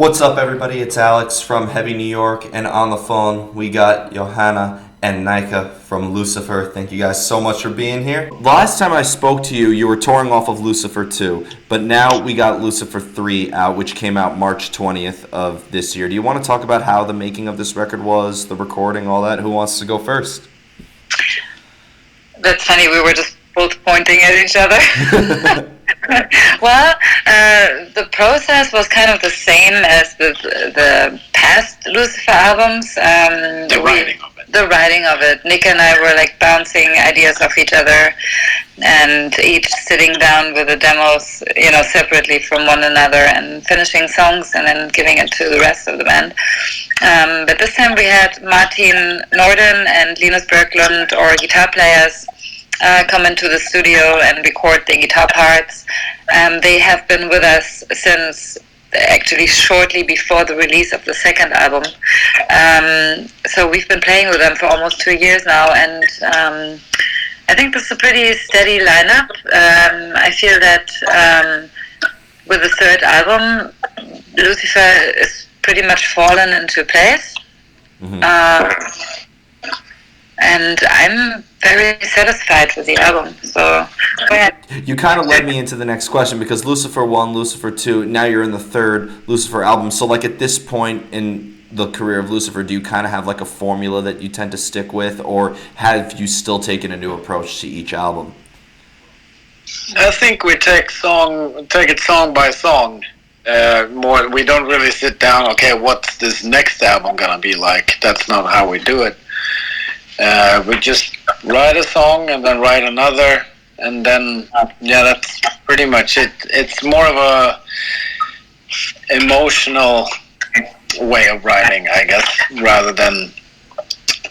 What's up, everybody? It's Alex from Heavy New York, and on the phone we got Johanna and Nicke from Lucifer. Thank you guys so much for being here. Last time I spoke to you, you were touring off of Lucifer II, but now we got Lucifer III out, which came out March 20th of this year. Do you want to talk about how the making of this record was, the recording, all that? Who wants to go first? That's funny, we were just both pointing at each other. Well, the process was kind of the same as the past Lucifer albums. The writing of it. The writing of it. Nicke and I were like bouncing ideas off each other, and each sitting down with the demos, separately from one another, and finishing songs and then giving it to the rest of the band. But this time we had Martin Norden and Linus Berglund, our guitar players, come into the studio and record the guitar parts. They have been with us since actually shortly before the release of the second album. So we've been playing with them for almost 2 years now, and I think this is a pretty steady lineup. I feel that with the third album, Lucifer is pretty much fallen into place. Mm-hmm. And I'm very satisfied with the album, so go ahead. You kind of led me into the next question, because Lucifer 1, Lucifer 2, now you're in the third Lucifer album. So like at this point in the career of Lucifer, do you kind of have like a formula that you tend to stick with, or have you still taken a new approach to each album? I think we take it song by song. More, we don't really sit down, okay, what's this next album gonna be like? That's not how we do it. We just write a song and then write another, and then that's pretty much it. It's more of a emotional way of writing, I guess, rather than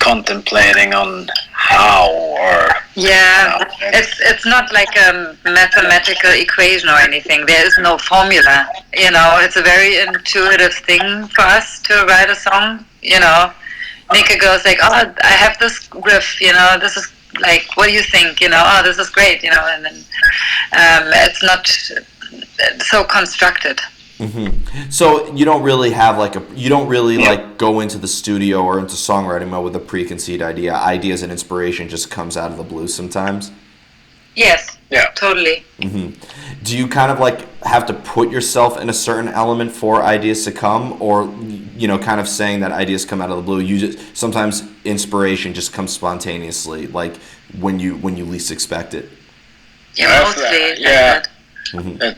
contemplating on how or it's not like a mathematical equation or anything. There is no formula. It's a very intuitive thing for us to write a song. Nicke goes like, oh, I have this riff, this is like, what do you think, oh, this is great, and then it's not so constructed. Mm-hmm. So you don't really have like go into the studio or into songwriting mode with a preconceived idea. Ideas and inspiration just comes out of the blue sometimes? Yes. Yeah. Totally. Mm-hmm. Do you kind of like have to put yourself in a certain element for ideas to come, or kind of saying that ideas come out of the blue? You just sometimes inspiration just comes spontaneously, like when you least expect it. Yeah, mostly. Yeah. Mm-hmm.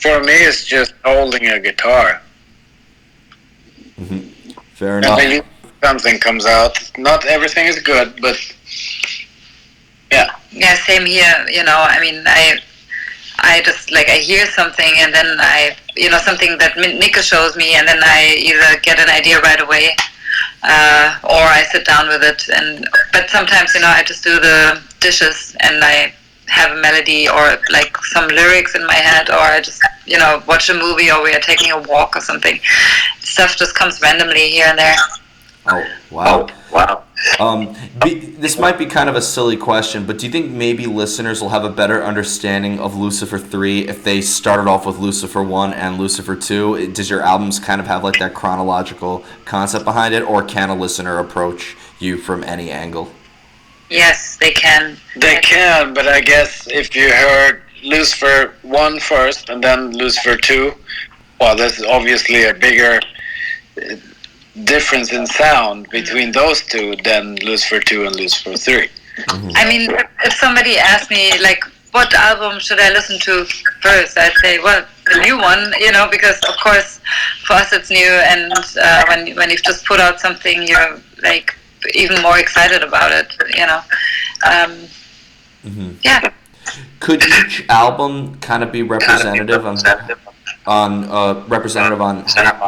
For me, it's just holding a guitar. Mm-hmm. Fair enough. And then something comes out. Not everything is good, but yeah. Yeah, same here. I just I hear something, and then something that Nicke shows me, and then I either get an idea right away, or I sit down with it. But sometimes, I just do the dishes, and I have a melody or like some lyrics in my head, or I just watch a movie, or we are taking a walk or something. Stuff just comes randomly here and there. Oh, wow. This might be kind of a silly question, but do you think maybe listeners will have a better understanding of Lucifer III if they started off with Lucifer 1 and Lucifer 2? Does your albums kind of have like that chronological concept behind it, or can a listener approach you from any angle? Yes, they can. They can, but I guess if you heard Lucifer 1 first and then Lucifer 2, well, there's obviously a bigger difference in sound between those two than Lucifer 2 and Lucifer 3. Mm-hmm. I mean, if somebody asked me, like, what album should I listen to first, I'd say, well, the new one, because, of course, for us it's new, and when you've just put out something, you're, like, even more excited about it, Mm-hmm. Yeah. Could each album kind of be representative on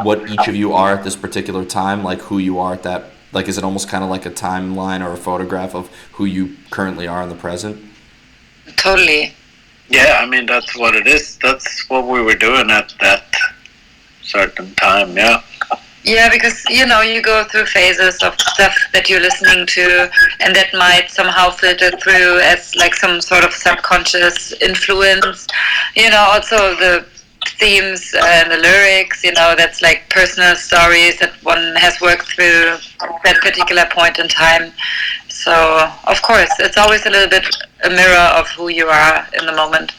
what each of you are at this particular time, like who you are at that, like is it almost kind of like a timeline or a photograph of who you currently are in the present? Totally. Yeah, I mean, that's what it is. That's what we were doing at that certain time, yeah. Yeah, because, you go through phases of stuff that you're listening to, and that might somehow filter through as like some sort of subconscious influence. Also the themes and the lyrics, that's like personal stories that one has worked through at that particular point in time. So, of course, it's always a little bit a mirror of who you are in the moment.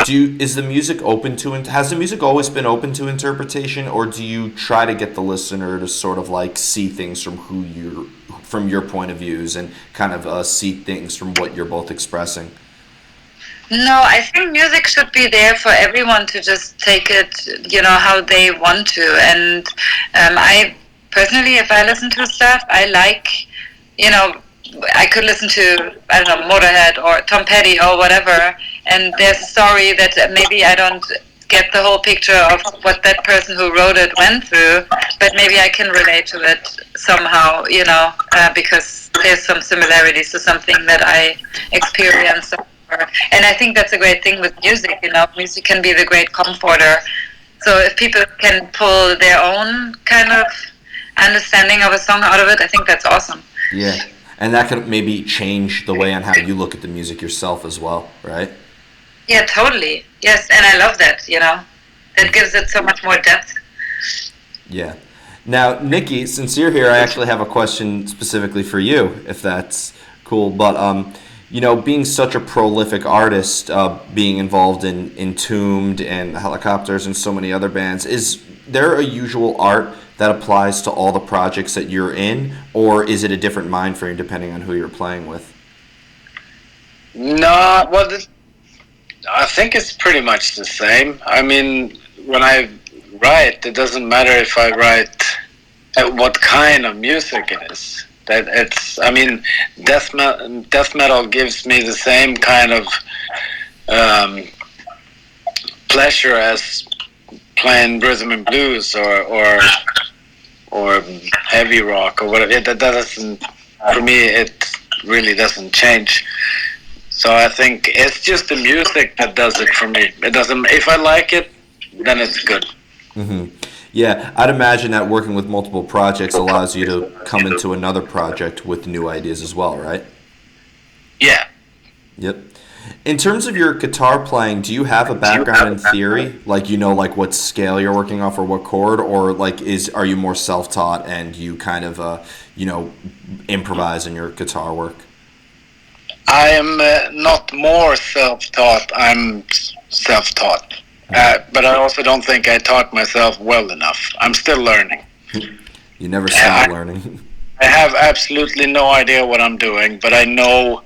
Is the music open to, has the music always been open to interpretation, or do you try to get the listener to sort of like see things from your point of views and kind of see things from what you're both expressing? No, I think music should be there for everyone to just take it, how they want to. And I personally, if I listen to stuff, I like, I could listen to, I don't know, Motorhead or Tom Petty or whatever, and there's a story that maybe I don't get the whole picture of what that person who wrote it went through, but maybe I can relate to it somehow, because there's some similarities to something that I experienced. And I think that's a great thing with music, music can be the great comforter. So if people can pull their own kind of understanding of a song out of it, I think that's awesome. Yeah. And that could maybe change the way on how you look at the music yourself as well, right? Yeah, totally. Yes, and I love that, That gives it so much more depth. Yeah. Now, Nicke, since you're here, I actually have a question specifically for you, if that's cool. But, being such a prolific artist, being involved in Entombed and Helicopters and so many other bands, is there a usual art that applies to all the projects that you're in, or is it a different mind frame depending on who you're playing with? No, well, I think it's pretty much the same. I mean, when I write, it doesn't matter if I write what kind of music it is. Death metal gives me the same kind of pleasure as playing rhythm and blues or heavy rock or whatever. That doesn't, for me, it really doesn't change. So I think it's just the music that does it for me. It doesn't. If I like it, then it's good. Mm-hmm. Yeah, I'd imagine that working with multiple projects allows you to come into another project with new ideas as well, right? Yeah. Yep. In terms of your guitar playing, do you have a background in theory? Like, like what scale you're working off or what chord? Or like are you more self-taught and you kind of, improvise in your guitar work? I am not more self-taught. I'm self-taught. But I also don't think I taught myself well enough. I'm still learning. You never stop learning. I have absolutely no idea what I'm doing, but I know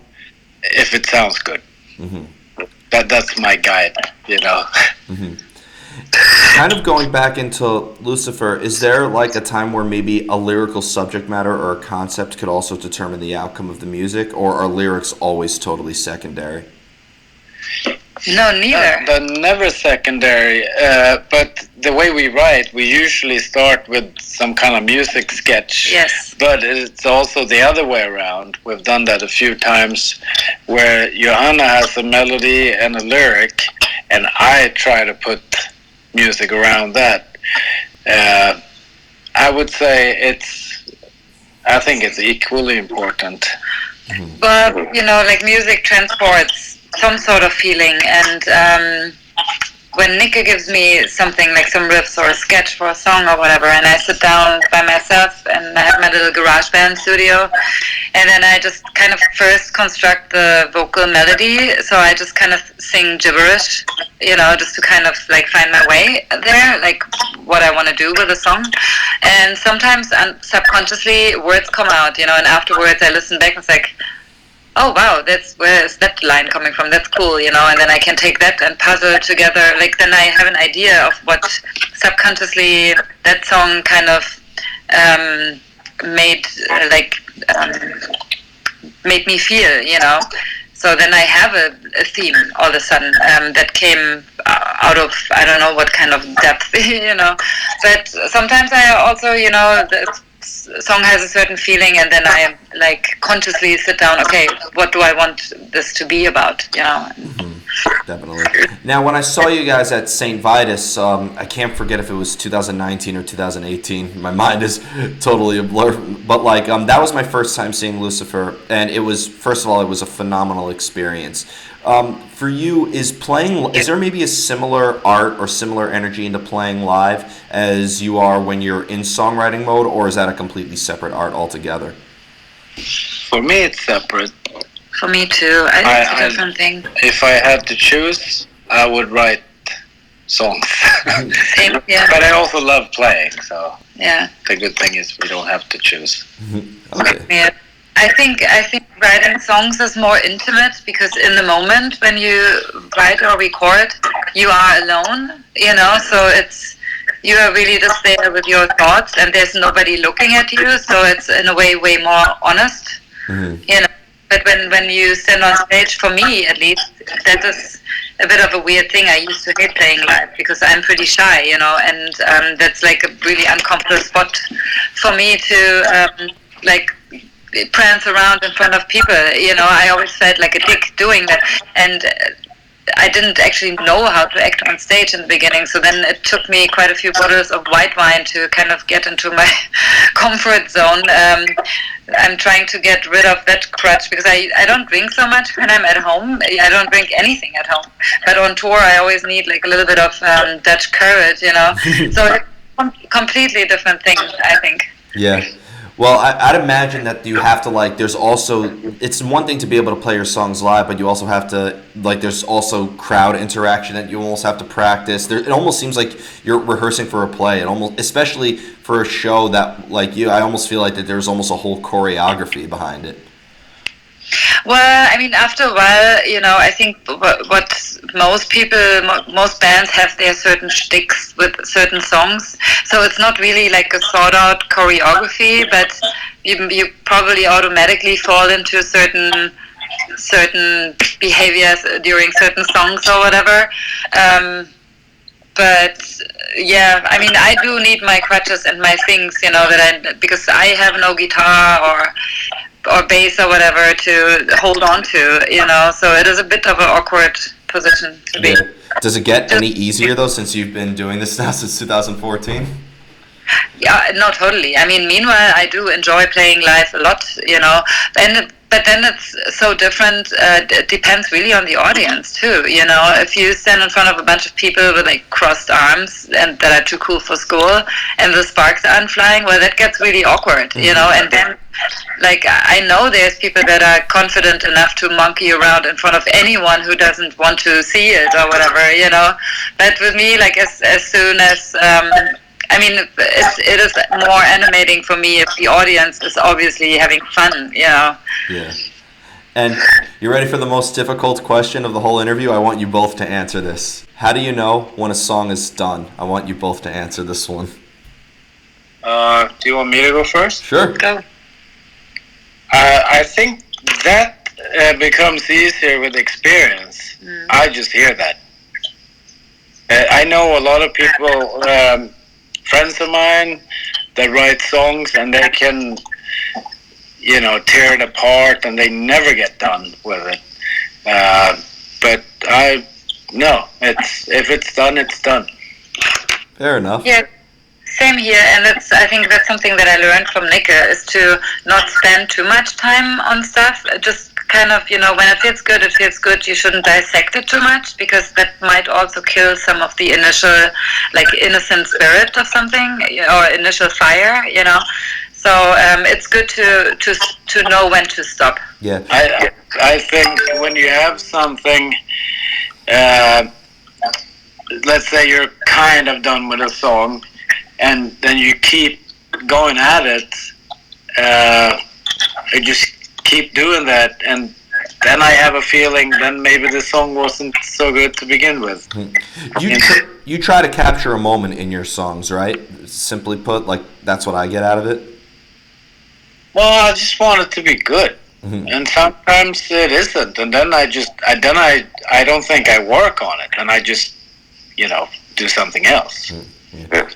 if it sounds good. Mm-hmm. That's my guide, Mm-hmm. Kind of going back into Lucifer, is there like a time where maybe a lyrical subject matter or a concept could also determine the outcome of the music, or are lyrics always totally secondary? No, neither. They're never secondary, but the way we write, we usually start with some kind of music sketch. Yes. But it's also the other way around. We've done that a few times, where Johanna has a melody and a lyric, and I try to put music around that. I would say I think it's equally important. But, like music transports some sort of feeling, and when Nicke gives me something like some riffs or a sketch for a song or whatever, and I sit down by myself and I have my little garage band studio, and then I just kind of first construct the vocal melody, so I just kind of sing gibberish, just to kind of like find my way there, like what I want to do with a song. And sometimes subconsciously words come out, and afterwards I listen back and it's like, oh wow, where is that line coming from? That's cool, and then I can take that and puzzle it together. Like then I have an idea of what subconsciously that song kind of made me feel, So then I have a theme all of a sudden that came out of, I don't know what kind of depth, But sometimes I also, the song has a certain feeling, and then I like consciously sit down, okay, what do I want this to be about, Mm-hmm. Definitely. Now, when I saw you guys at St. Vitus, I can't forget if it was 2019 or 2018. My mind is totally a blur. But like, that was my first time seeing Lucifer, and it was, first of all, it was a phenomenal experience. For you, is there maybe a similar art or similar energy into playing live as you are when you're in songwriting mode, or is that a completely separate art altogether? For me, it's separate. For me too. I think it's a different thing. If I had to choose, I would write songs. Same, yeah. But I also love playing, so Yeah. the good thing is we don't have to choose. Okay. Yeah. I think writing songs is more intimate because in the moment when you write or record, you are alone, you know, so you are really just there with your thoughts and there's nobody looking at you, so it's in a way more honest, you know. But when you stand on stage, for me at least, that is a bit of a weird thing. I used to hate playing live because I'm pretty shy, you know, and that's like a really uncomfortable spot for me to like prance around in front of people, you know. I always felt like a dick doing that, and I didn't actually know how to act on stage in the beginning, so then it took me quite a few bottles of white wine to kind of get into my comfort zone. I'm trying to get rid of that crutch because I don't drink so much when I'm at home. I don't drink anything at home, but on tour I always need like a little bit of Dutch courage, you know. So it's a completely different thing, I think. Yeah. Well, I'd imagine that you have to, like, there's also, it's one thing to be able to play your songs live, but you also have to, like, there's also crowd interaction that you almost have to practice. It almost seems like you're rehearsing for a play. It almost, especially for a show that, like, I almost feel like that there's almost a whole choreography behind it. Well, I mean, after a while, you know, I think what most bands have their certain shticks with certain songs. So it's not really like a thought out choreography, but you probably automatically fall into certain behaviors during certain songs or whatever. But yeah, I mean, I do need my crutches and my things, you know, because I have no guitar or bass or whatever to hold on to, you know, so it is a bit of an awkward position to be. Does it get any easier though, since you've been doing this now since 2014? Yeah, no, totally. I mean, meanwhile, I do enjoy playing live a lot, you know, but then it's so different. It depends really on the audience too, you know. If you stand in front of a bunch of people with like crossed arms and that are too cool for school and the sparks aren't flying, well, that gets really awkward, you know. And then, like, I know there's people that are confident enough to monkey around in front of anyone who doesn't want to see it or whatever, you know. But with me, like, as soon as I mean, it is more animating for me if the audience is obviously having fun, you know. Yeah. And you ready for the most difficult question of the whole interview? I want you both to answer this. How do you know when a song is done? I want you both to answer this one. Do you want me to go first? Sure. Go. I think that becomes easier with experience. I just hear that. I know a lot of people, friends of mine, that write songs and they can, you know, tear it apart and they never get done with it. But if it's done, it's done. Fair enough. Yeah. Same here, and I think that's something that I learned from Nicke, is to not spend too much time on stuff. Just kind of, you know, when it feels good, it feels good. You shouldn't dissect it too much, because that might also kill some of the initial, like, innocent spirit of something, or initial fire, you know. So it's good to know when to stop. Yeah. I think when you have something, let's say you're kind of done with a song, and then you keep going at it, you just keep doing that, and then I have a feeling then maybe the song wasn't so good to begin with. You try to capture a moment in your songs, right? Simply put, like, that's what I get out of it. Well, I just want it to be good, and sometimes it isn't, and then I don't think I work on it, and I just, you know, do something else.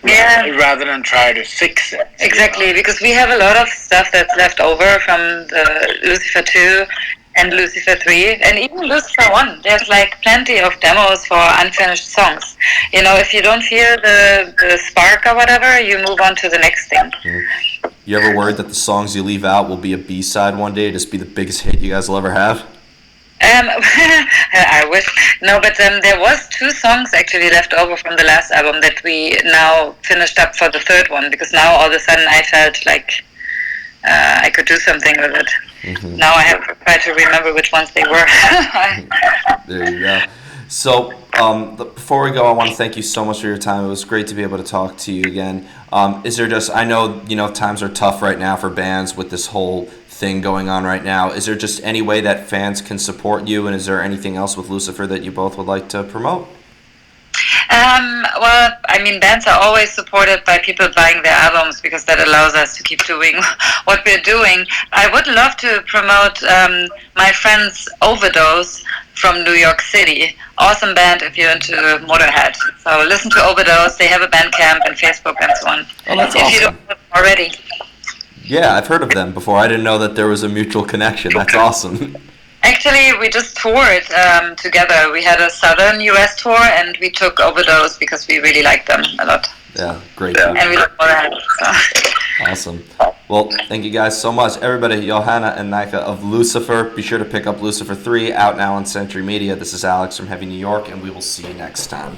Yeah. Rather than try to fix it. Exactly, because we have a lot of stuff that's left over from the Lucifer II, and Lucifer III, and even Lucifer I. There's like plenty of demos for unfinished songs. You know, if you don't feel the spark or whatever, you move on to the next thing. You ever worried that the songs you leave out will be a B-side one day, just be the biggest hit you guys will ever have? I wish. No, but there was 2 songs actually left over from the last album that we now finished up for the third one, because now all of a sudden I felt like I could do something with it. Mm-hmm. Now I have to try to remember which ones they were. There you go. So before we go, I want to thank you so much for your time. It was great to be able to talk to you again. Is there just, I know, times are tough right now for bands with this whole thing going on right now. Is there just any way that fans can support you, and is there anything else with Lucifer that you both would like to promote? Well, I mean, bands are always supported by people buying their albums, because that allows us to keep doing what we're doing. I would love to promote my friends Overdose from New York City. Awesome band if you're into Motorhead. So listen to Overdose. They have a Bandcamp and Facebook and so on. Oh, that's if awesome. You don't know them already. Yeah, I've heard of them before. I didn't know that there was a mutual connection. That's awesome. Actually, we just toured together. We had a southern U.S. tour, and we took Overdose because we really liked them a lot. Yeah, great. And we love Motorhead. So. Awesome. Well, thank you guys so much. Everybody, Johanna and Nicke of Lucifer. Be sure to pick up Lucifer 3, out now on Century Media. This is Alex from Heavy New York, and we will see you next time.